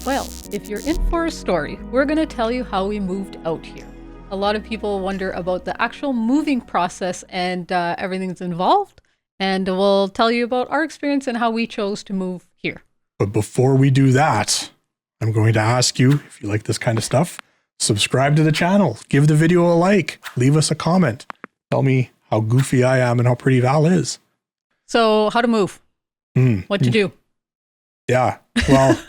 Well, if you're in for a story, we're going to tell you how we moved out here. A lot of people wonder about the actual moving process and everything that's involved, and we'll tell you about our experience and how we chose to move here. But before we do that, I'm going to ask you, if you like this kind of stuff, subscribe to the channel, give the video a like, leave us a comment. Tell me how goofy I am and how pretty Val is. So, how to move? What to do? Yeah, well,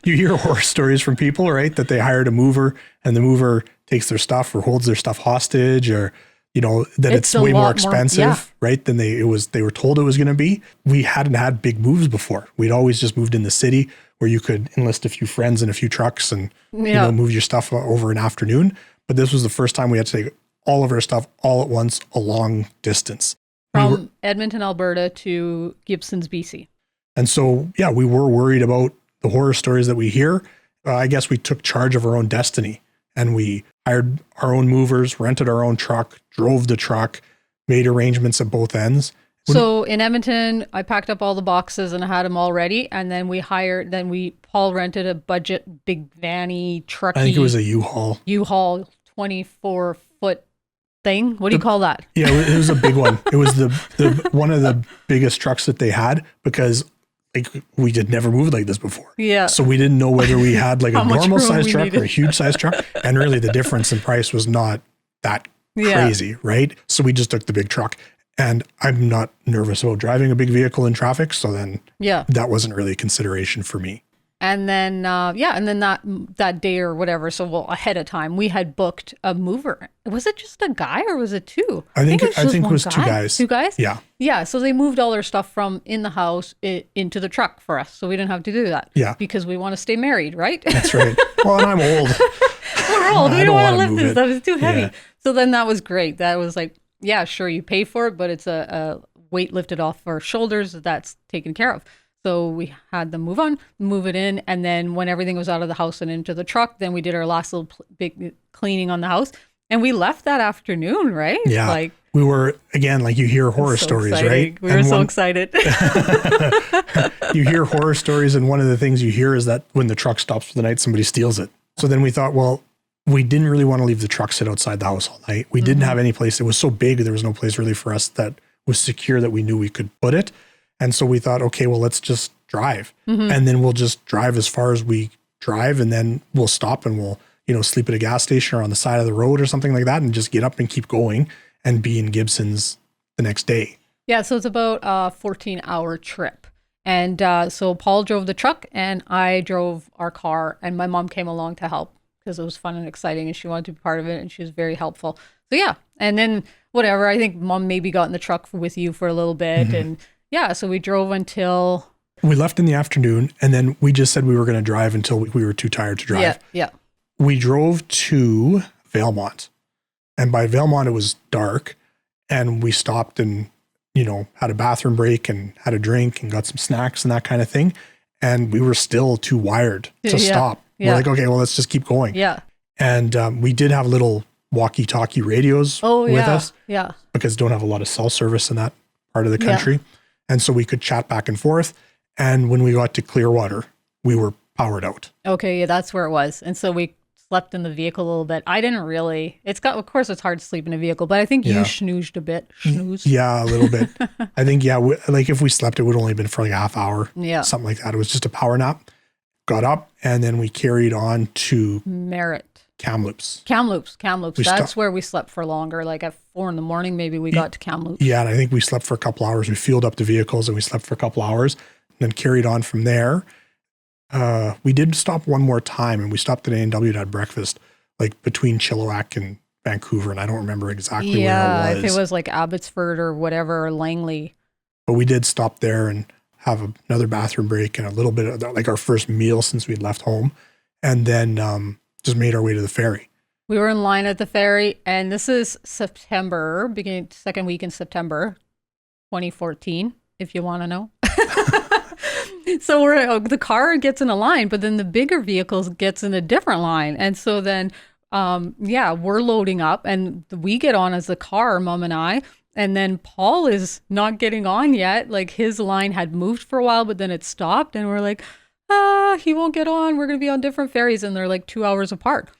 you hear horror stories from people, right? That they hired a mover and the mover takes their stuff or holds their stuff hostage, or, you know, that it's way more expensive, right? Than they were told it was going to be. We hadn't had big moves before. We'd always just moved in the city where you could enlist a few friends and a few trucks and you know, move your stuff over an afternoon. But this was the first time we had to take all of our stuff all at once, a long distance. From Edmonton, Alberta to Gibsons, BC. And so, yeah, we were worried about the horror stories that we hear. I guess we took charge of our own destiny and we hired our own movers, rented our own truck, drove the truck, made arrangements at both ends. So in Edmonton, I packed up all the boxes and I had them all ready. And then Paul rented a budget big vanny trucky. I think it was a U-Haul. U-Haul 24-foot thing. What do you call that? Yeah, it was a big one. It was the one of the biggest trucks that they had because like we did never moved like this before. Yeah. So we didn't know whether we had like a normal size truck or a huge size truck. And really the difference in price was not that crazy, right? So we just took the big truck. And I'm not nervous about driving a big vehicle in traffic. So then that wasn't really a consideration for me. And then, that day or whatever, ahead of time, we had booked a mover. Was it just a guy or was it two? I think it was two guys. Two guys? Yeah. Yeah. So they moved all their stuff from in the house into the truck for us. So we didn't have to do that. Yeah. Because we want to stay married, right? That's right. Well, and I'm old. We're old. We don't want to lift this stuff. It's too heavy. Yeah. So then that was great. That was like, yeah, sure, you pay for it, but it's a weight lifted off our shoulders. That's taken care of. So we had them move it in. And then when everything was out of the house and into the truck, then we did our last little big cleaning on the house. And we left that afternoon, right? Yeah. Like, we were, again, like you hear horror stories, right? We were so excited. You hear horror stories. And one of the things you hear is that when the truck stops for the night, somebody steals it. So then we thought, well, we didn't really want to leave the truck sit outside the house all night. We didn't have any place. It was so big. There was no place really for us that was secure that we knew we could put it. And so we thought, okay, well, let's just drive. And then we'll just drive as far as we drive. And then we'll stop and we'll, you know, sleep at a gas station or on the side of the road or something like that and just get up and keep going and be in Gibsons the next day. Yeah. So it's about a 14-hour trip. And so Paul drove the truck and I drove our car and my mom came along to help because it was fun and exciting and she wanted to be part of it and she was very helpful. So yeah. And then whatever, I think mom maybe got in the truck with you for a little bit and yeah, so we drove until... We left in the afternoon, and then we just said we were going to drive until we were too tired to drive. Yeah. We drove to Valemont, and by Valemont, it was dark, and we stopped and, you know, had a bathroom break and had a drink and got some snacks and that kind of thing, and we were still too wired to stop. We're like, okay, well, let's just keep going. Yeah. And we did have little walkie-talkie radios with us. Yeah. Because don't have a lot of cell service in that part of the country. Yeah. And so we could chat back and forth. And when we got to Clearwater, we were powered out. Okay, yeah, that's where it was. And so we slept in the vehicle a little bit. I didn't really. Of course, it's hard to sleep in a vehicle, but I think you snoozed a bit. Yeah, a little bit. I think, like if we slept, it would only have been for like a half hour. Yeah. Something like that. It was just a power nap. Got up and then we carried on to Merritt. Kamloops. That's where we slept for longer. Like at 4 a.m, maybe we got to Kamloops. Yeah, and I think we slept for a couple hours. We fueled up the vehicles and we slept for a couple hours and then carried on from there. We did stop one more time and we stopped at A&W to have breakfast, like between Chilliwack and Vancouver. And I don't remember exactly where it was. If it was like Abbotsford or whatever, or Langley. But we did stop there and have another bathroom break and a little bit of like our first meal since we'd left home. And then, just made our way to the ferry. We were in line at the ferry, and this is September, second week in September, 2014, if you want to know. So the car gets in a line, but then the bigger vehicles gets in a different line. And so then, we're loading up, and we get on as the car, Mom and I, and then Paul is not getting on yet. Like his line had moved for a while, but then it stopped, and we're like, he won't get on. We're going to be on different ferries, and they're like 2 hours apart.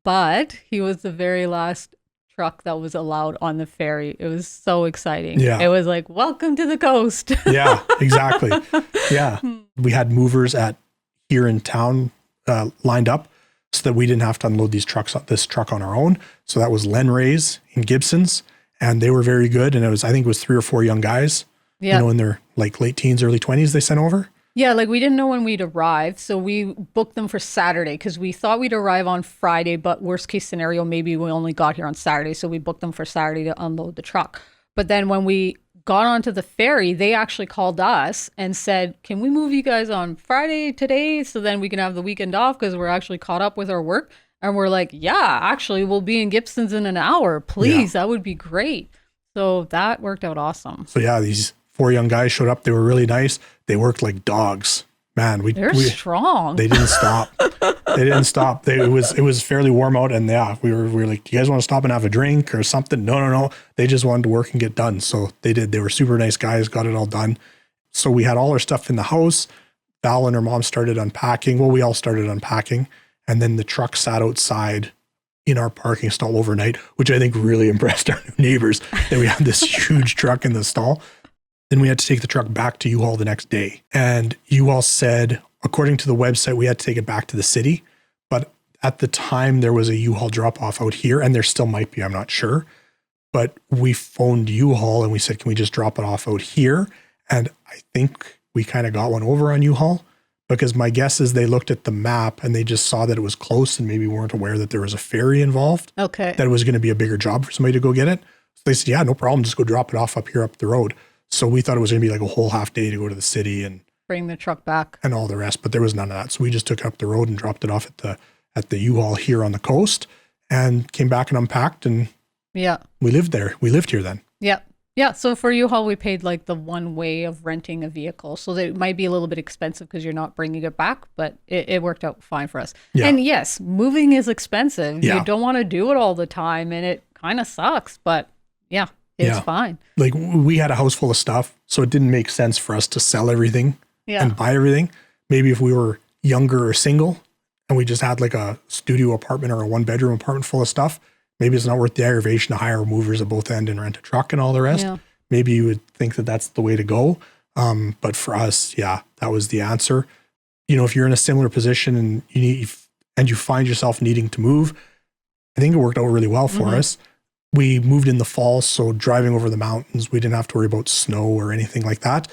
But he was the very last truck that was allowed on the ferry. It was so exciting. Yeah. It was like, welcome to the coast. Yeah, exactly. Yeah. We had movers here in town lined up so that we didn't have to unload this truck on our own. So that was Len Ray's in Gibson's, and they were very good. And I think it was 3 or 4 young guys, in their like late teens, early 20s they sent over. Yeah, like we didn't know when we'd arrive, so we booked them for Saturday because we thought we'd arrive on Friday, but worst case scenario, maybe we only got here on Saturday, so we booked them for Saturday to unload the truck. But then when we got onto the ferry, they actually called us and said, can we move you guys on Friday today so then we can have the weekend off because we're actually caught up with our work? And we're like, yeah, actually, we'll be in Gibson's in an hour. Please, that would be great. So that worked out awesome. So yeah, these 4 young guys showed up. They were really nice. They worked like dogs. Man, they're strong. They didn't stop. It was fairly warm out, and we were like, do you guys want to stop and have a drink or something? No. They just wanted to work and get done. So they did. They were super nice guys, got it all done. So we had all our stuff in the house. Val and her mom started unpacking. Well, we all started unpacking, and then the truck sat outside in our parking stall overnight, which I think really impressed our neighbors that we had this huge truck in the stall. Then we had to take the truck back to U-Haul the next day. And U-Haul said, according to the website, we had to take it back to the city. But at the time, there was a U-Haul drop-off out here, and there still might be, I'm not sure. But we phoned U-Haul and we said, can we just drop it off out here? And I think we kind of got one over on U-Haul, because my guess is they looked at the map and they just saw that it was close and maybe weren't aware that there was a ferry involved. Okay. That it was going to be a bigger job for somebody to go get it. So they said, yeah, no problem. Just go drop it off up here up the road. So we thought it was going to be like a whole half day to go to the city and bring the truck back and all the rest, but there was none of that. So we just took it up the road and dropped it off at the U-Haul here on the coast and came back and unpacked, and we lived there. We lived here then. Yeah. Yeah. So for U-Haul, we paid like the one way of renting a vehicle. So it might be a little bit expensive because you're not bringing it back, but it worked out fine for us. Yeah. And yes, moving is expensive. Yeah. You don't want to do it all the time, and it kind of sucks, but it's fine. Like we had a house full of stuff, so it didn't make sense for us to sell everything and buy everything. Maybe if we were younger or single and we just had like a studio apartment or a 1-bedroom apartment full of stuff, maybe it's not worth the aggravation to hire movers at both ends and rent a truck and all the rest. Yeah. Maybe you would think that that's the way to go. But for us, that was the answer. If you're in a similar position and you find yourself needing to move, I think it worked out really well for us. We moved in the fall, so driving over the mountains, we didn't have to worry about snow or anything like that.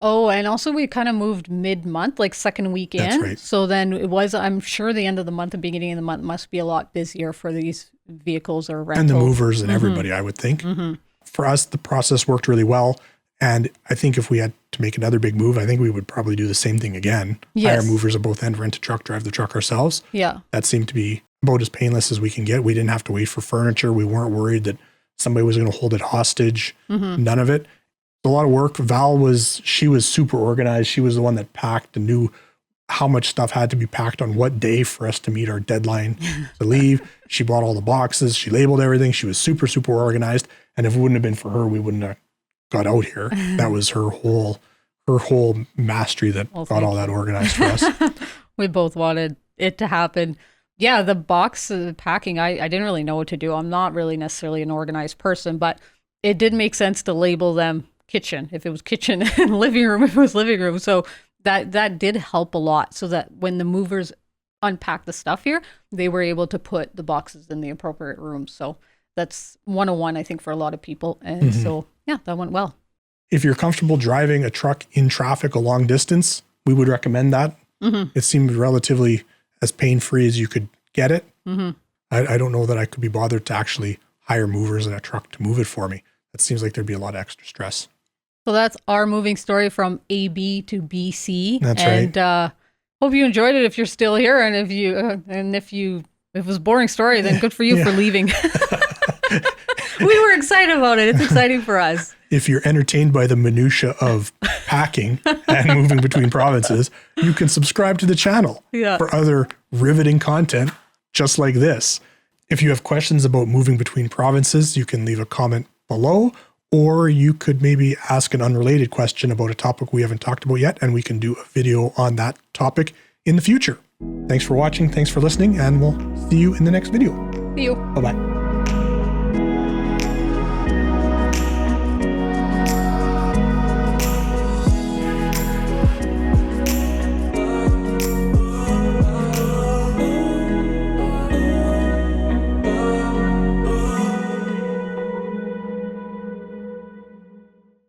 Oh, and also we kind of moved mid-month, like second weekend. That's right. So then I'm sure the end of the month and beginning of the month must be a lot busier for these vehicles or rentals. And the movers and everybody, I would think. For us, the process worked really well. And I think if we had to make another big move, I think we would probably do the same thing again. Yes. Hire movers at both ends, rent a truck, drive the truck ourselves. Yeah. That seemed to be about as painless as we can get. We didn't have to wait for furniture. We weren't worried that somebody was going to hold it hostage. None of it. A lot of work. She was super organized. She was the one that packed and knew how much stuff had to be packed on what day for us to meet our deadline to leave. She bought all the boxes. She labeled everything. She was super, super organized. And if it wouldn't have been for her, we wouldn't have got out here. That was her whole mastery that got all that organized for us. We both wanted it to happen. Yeah, the box packing, I didn't really know what to do. I'm not really necessarily an organized person, but it did make sense to label them kitchen. If it was kitchen and living room, if it was living room. So that did help a lot, so that when the movers unpacked the stuff here, they were able to put the boxes in the appropriate rooms. So that's 101, I think, for a lot of people. And so, that went well. If you're comfortable driving a truck in traffic a long distance, we would recommend that. It seemed relatively as pain-free as you could get it. I don't know that I could be bothered to actually hire movers in a truck to move it for me. That seems like there'd be a lot of extra stress. So that's our moving story from AB to BC. That's right. And hope you enjoyed it if you're still here. And if it was a boring story, then good for you for leaving. We were excited about it. It's exciting for us. If you're entertained by the minutia of packing and moving between provinces, you can subscribe to the channel for other riveting content just like this. If you have questions about moving between provinces, you can leave a comment below, or you could maybe ask an unrelated question about a topic we haven't talked about yet, and we can do a video on that topic in the future. Thanks for watching. Thanks for listening, and we'll see you in the next video. See you. Bye-bye.